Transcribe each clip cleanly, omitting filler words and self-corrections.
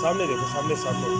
सामने देखो, सामने सामने।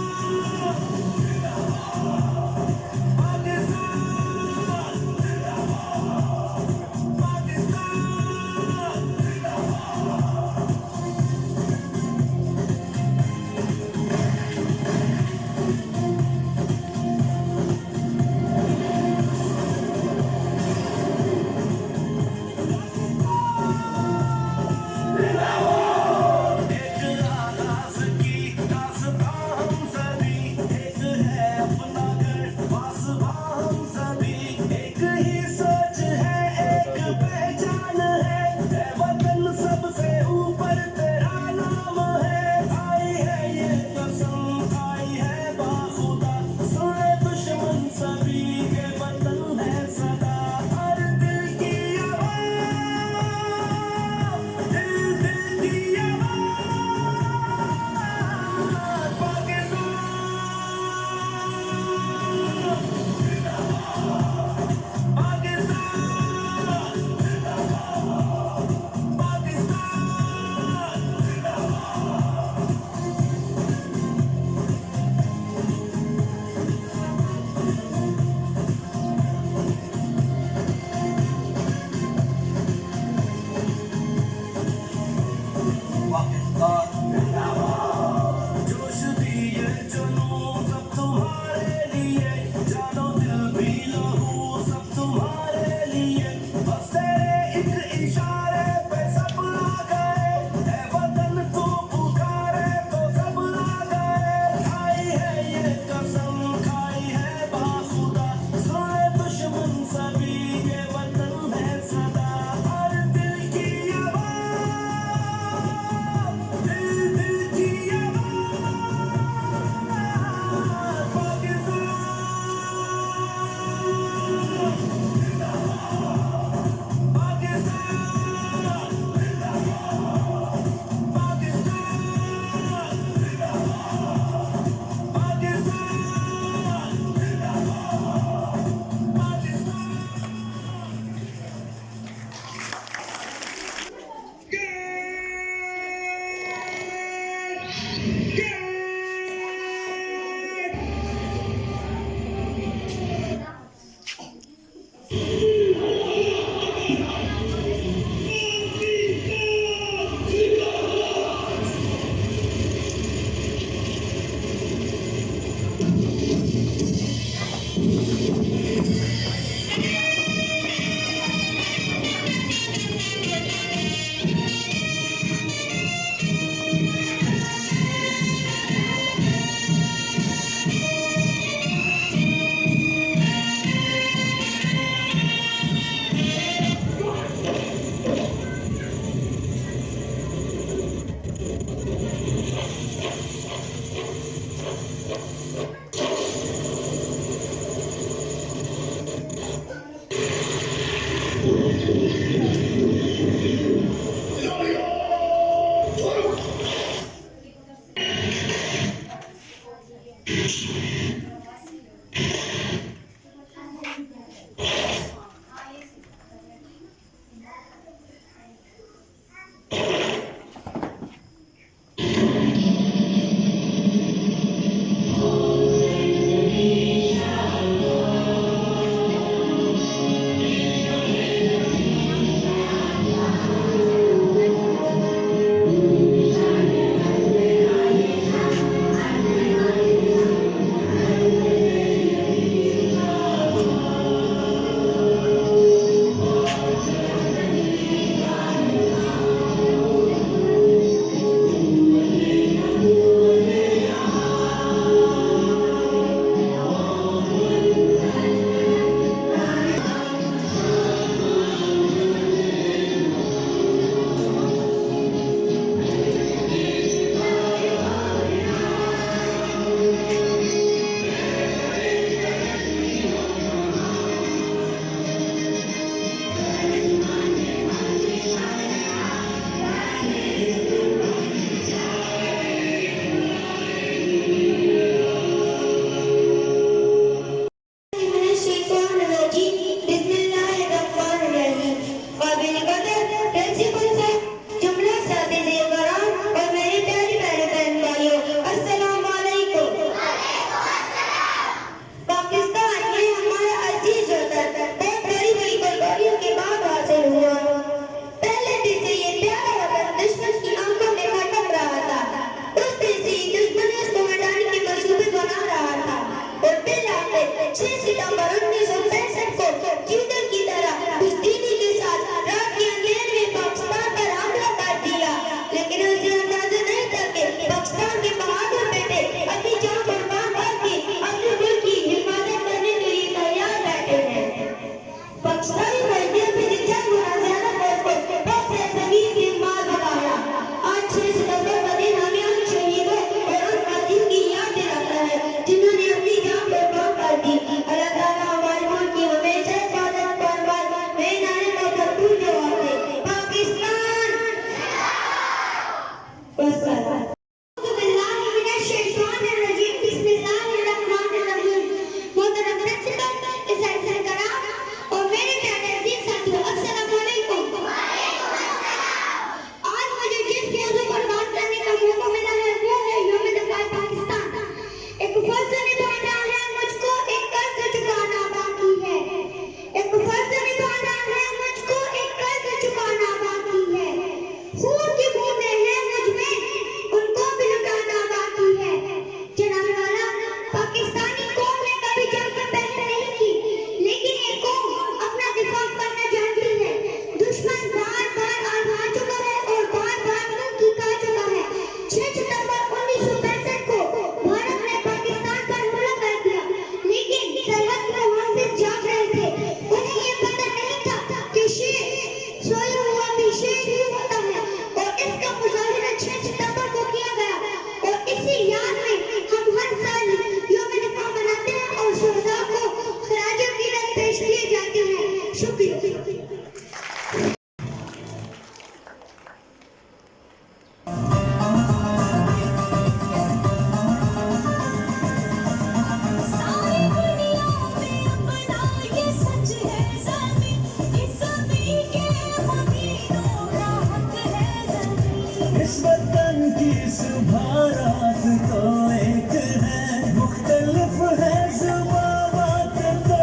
इस वतन की सुबह रात तो एक है, मुख्तलिफ है जुबां बात तो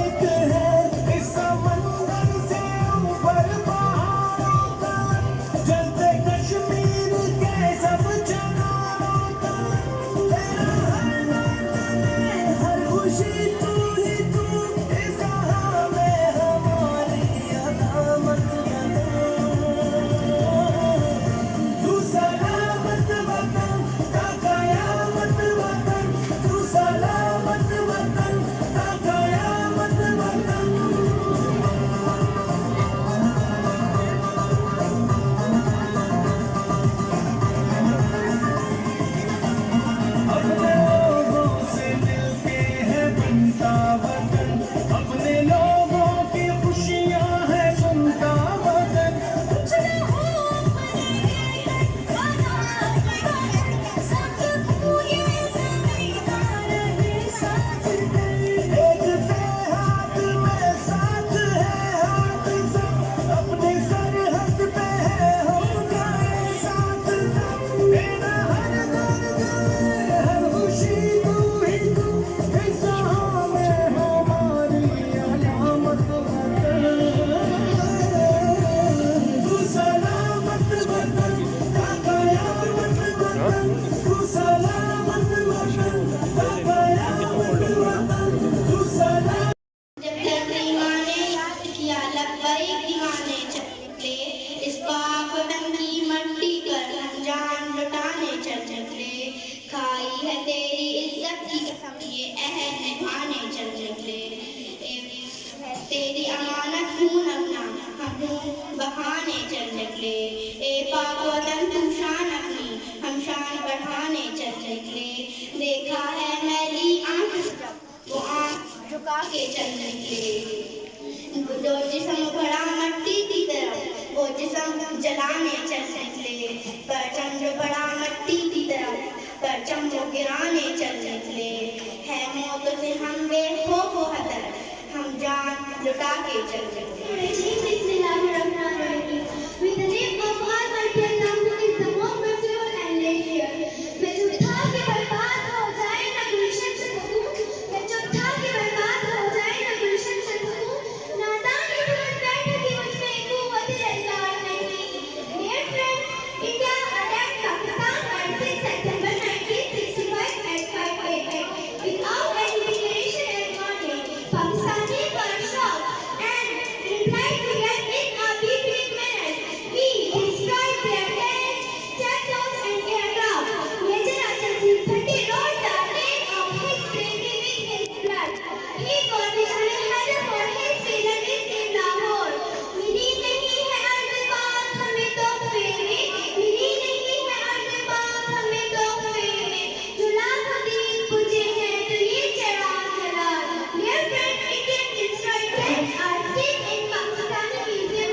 एक है। इस समंदर से ऊपर पहाड़ों तक, जलते कश्मीर के सब चनारों तक, तेरा हर दर्द में हर खुशी तू ही तू, इस राह में हमारी अलामत बना। तू सलामत वतन का कयामत वतन, तू सलामत वतन का कयामत वतन। अपने लोगों से मिलके है बनता वतन, अपने लोगों की खुशियां है सुनता वतन। कुछ न हो साथ पूरे ज़मींदार है साथ दे। एक से हाथ में साथ है हाथ सब, अपनी सरहद पे है हम जाए साथ सब। तेरा हर दर्द में हर खुशी तू ही तू, इस राह में हमारी अलामत वतन। तू सलामत वतन का कयामत वतन, तू सलामत वतन का कयामत वतन, तू सलामत। जब धरती माँ ने याद किया लब्बैक दीवाने चल निकले, इस पाक वतन की मट्टी पर हम जान लुटाने चल निकले। खाई है तेरी इज्जत की कसम ये अहद निभाने चल निकले। तेरी अमानत खून अपना हम बहाने चल निकले। ए पाक वतन तू शान अपनी हम शान बढ़ाने चल निकले। देखा है मैली आंख जब वो आंख झुका के चल निकले। जो जिस्म भरा मट्टी की तरफ वो जिस्म जलाने चल निकले। परचम जो बड़ा मट्टी की तरफ परचम वो गिराने चल निकले। है मौत से हम बेखौफ व हतर हम जान लुटा के चल निकले। With the name of Almighty Allah, who is the most merciful and lenient. मैं जो था कि बर्बाद हो जाए ना गुलशन से सकूं, मैं जो था कि बर्बाद हो जाए ना गुलशन से सकूं, नादान उठकर बैठे कि मुझ में कुव्वत-ए-इज़हार नहीं। Dear friends, India attacked Pakistan on 6 September 1965 at 5 a.m. Without any declaration and warning, Pakistanis were shocked and replied to get in a beating manner. We destroyed their tents, chapels and aircraft. Major Achal Singh 30 wrote the name of his bravery with his blood. He got the Shahi Medal for his service in Lahore. मिली नहीं है अर्ज़ पाक हमें तोहफे में, मिली नहीं है अर्ज़ पाक हमें तोहफे में, जो लाखों दीप बुझे हैं तो ये चिराग जला। Dear friends, Indian destroyed tents are still in Pakistani museum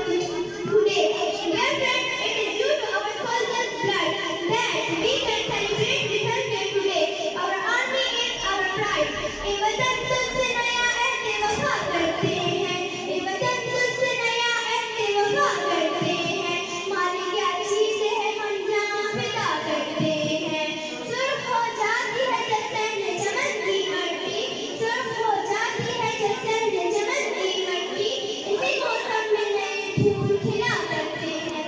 today. Dear friends, it is due to our soldiers' blood that we can celebrate Return Day today. Our army is our pride. ए वतन तुझसे नया अहद वफा करते हैं, ए वतन तुझसे नया अहद वफा करते हैं, मालिक क्या चीज़ है हम जहाँ फिदा करते हैं। सुर्ख हो जाती है जब सहने चमन की मट्टी, सुर्ख हो जाती है जब सहने चमन की मट्टी, इसी मौसम में नए फूल खिला करते हैं।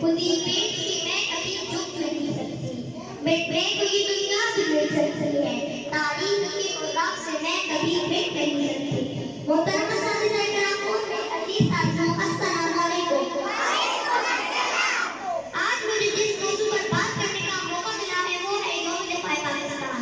खुदी पेट की मैं कभी चुप नहीं सकती। मैं को ये दुनिया से मिल सकती है, तारीफ के गुलाब से मैं कभी मिट नहीं सकती। मोहतरमा साथिया कराम और अजीज साथियों, अस्सलाम वालेकुम। आज मुझे जिस मौजू पर बात करने का मौका मिला है वो है यौम दफाए पाकिस्तान।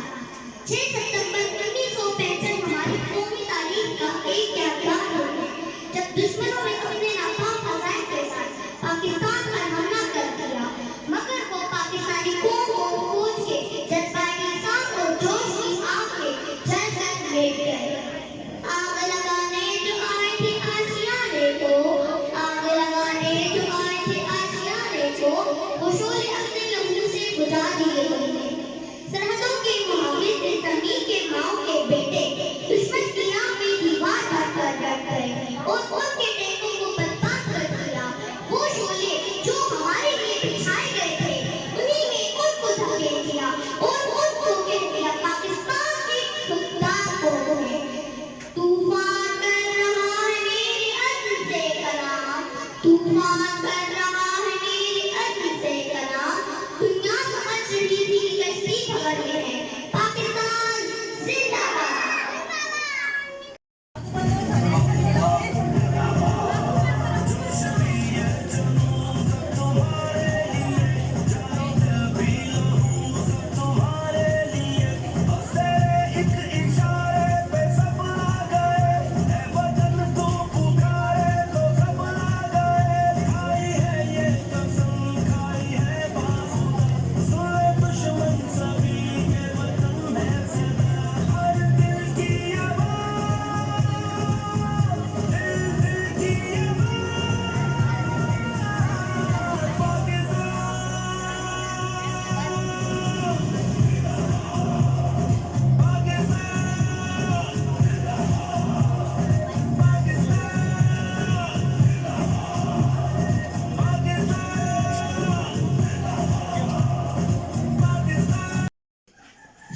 6 सितंबर 1965 हमारी कौमी तारीख का एक यादगार दिन है, जब दुश्मनों ने अपने नाकाम अज़ाइम के साथ पाकिस्तान पर हमला कर दिया, मगर वो पाकिस्तानी कौम और फौज के जज्बाए इंसान और जोश की आग में जल कर लेट गए। आग लगाने जो आए थे आशियाने को, आग लगाने जो आए थे आशियाने को, वो शोले अपने लहू से बुझा दिए हमने। सरहदों के मुहाफिज इस ज़मीन के माओ के बेटे दुश्मन की आँख में दीवार भरकर डट गए और उनके टेकों को बर्बाद कर दिया। वो शोले जो हमारे लिए बिछाए गए थे, उन्हीं में उनको धकेल दिया और उनको कह दिया पाकिस्तान के खुददार कौन है। तूफान कर रहा है मेरे अज़्म से कलाम, तूफान कर रहा है मेरे अज़्म से कलाम। दुनिया समझ रही थी कश्ती खबर में है, पाकिस्तान जिंदाबाद।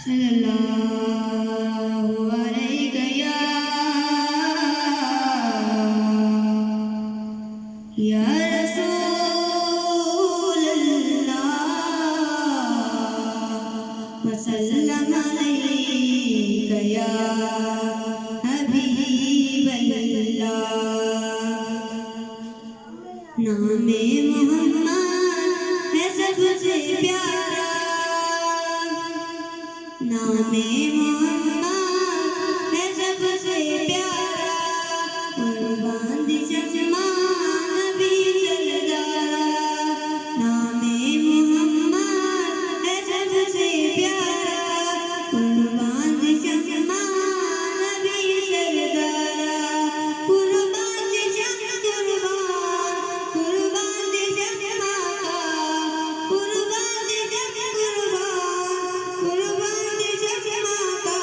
सल्लल्लाहु अलैहि या रसूल अल्लाह वसल्लम अलैका या हबीब अल्लाह। नामे मोहम्मद है सबसे प्यारा, नामे मोहम्मद है सबसे प्यारा, कुर्बान दी शम्मा नबी सरदारा। नामे मोहम्मद है सबसे प्यारा, कुर्बान दी शम्मा नबी सरदारा। कुर्बान दी शम्मा, कुर्बान दी शम्मा का, कुर्बान दी शम्मा, कुर्बान दी शम्मा का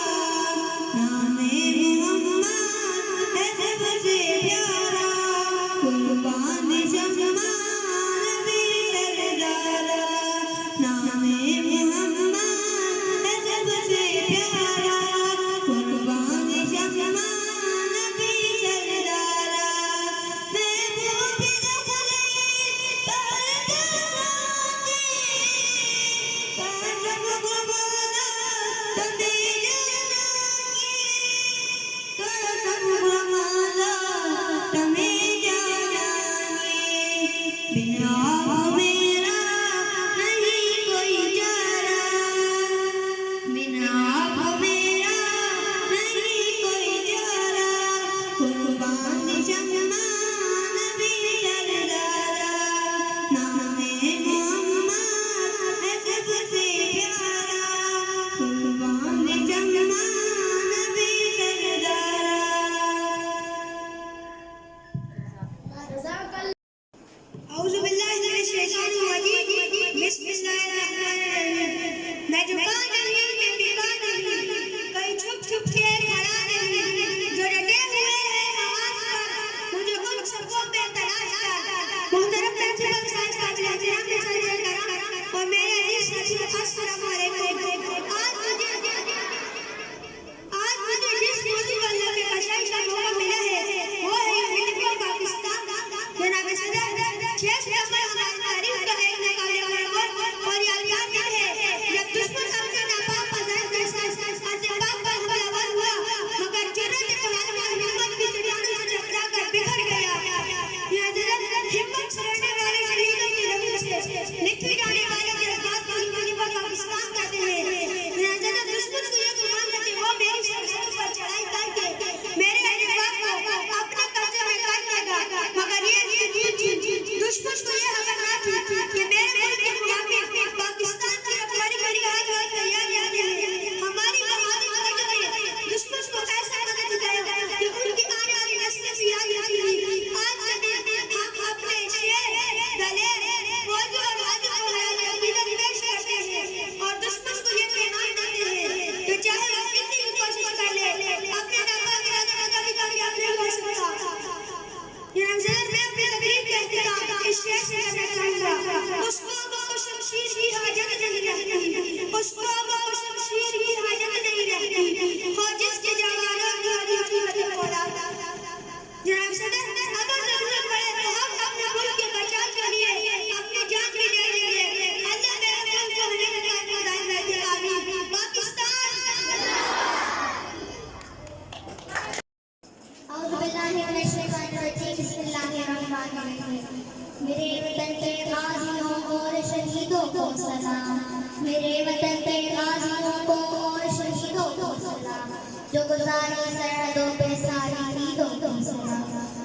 मेरे वतन के गाजियों और शहीदों को सलाम, मेरे वतन के गाजियों को और शहीदों को सलाम, जो गुजारी सरहदों पे सारी ईदों को सलाम,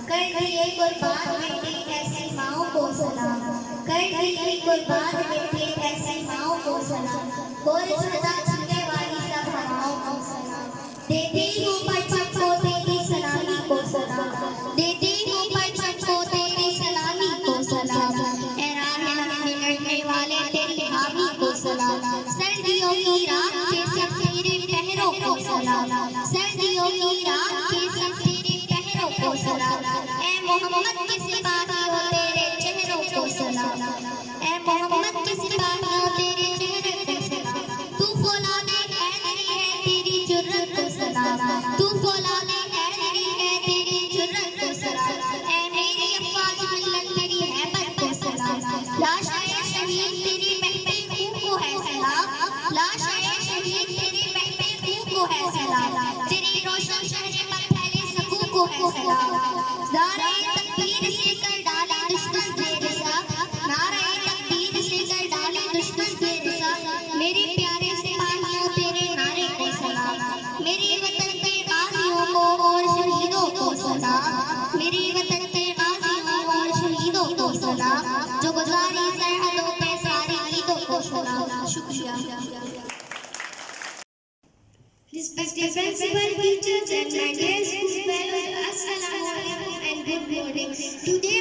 कर दिए कुर्बान बेटे ऐसी माओं को सलाम, कर दिए कुर्बान बेटे ऐसी माओं को सलाम, गोरे सदा चलने वाली सब हवाओं को सलाम, देती हूँ बचपन को तेरी सलामी को सलाम, देती हूँ बचपन को तेरी सलामी को सलाम, ऐरान में लड़ने वाले तेरी हामी को सलाम, सर्दियों की रात के सब तेरे पहरों को सलाम, सर्दियों की रात के सब तेरे पहरों को सलाम, ऐ मोहम्मद के सिपाहियों तेरे चेहरों को सलाम, ऐ मोहम्मद के सिपाहियों तेरे चेहरे को सलाम, तू फौलादे हैदरी है तेरी जुर्रत को सलाम, तू फौलादे हैदरी है तेरी जुर्रत को सलाम, ऐ मेरी अफवाज मिल्लत तेरी हैबत को सलाम, लाशाए शहीद तेरी महफिल खून को है सलाम, लाशाए शहीद तेरी महफिल खून को है सलाम, तेरी रोशन शहर पर फैले सकून को है सलाम, नारे तकबीर से कर डाले दुश्मन बेरसा, नारे तकबीर से कर डाले दुश्मन बेरसा, मेरे प्यारे सिपाहियों तेरे नारे को सलाम, मेरे वतन के गाजियों को और शहीदों को सलाम, मेरे वतन के गाजियों और शहीदों को सलाम, जो गुजारी सरहदों पे सारी ईदों को सलाम। शुक्रिया। Respected principal, teachers and my dear school fellows, Assalamu alaikum and good morning. Today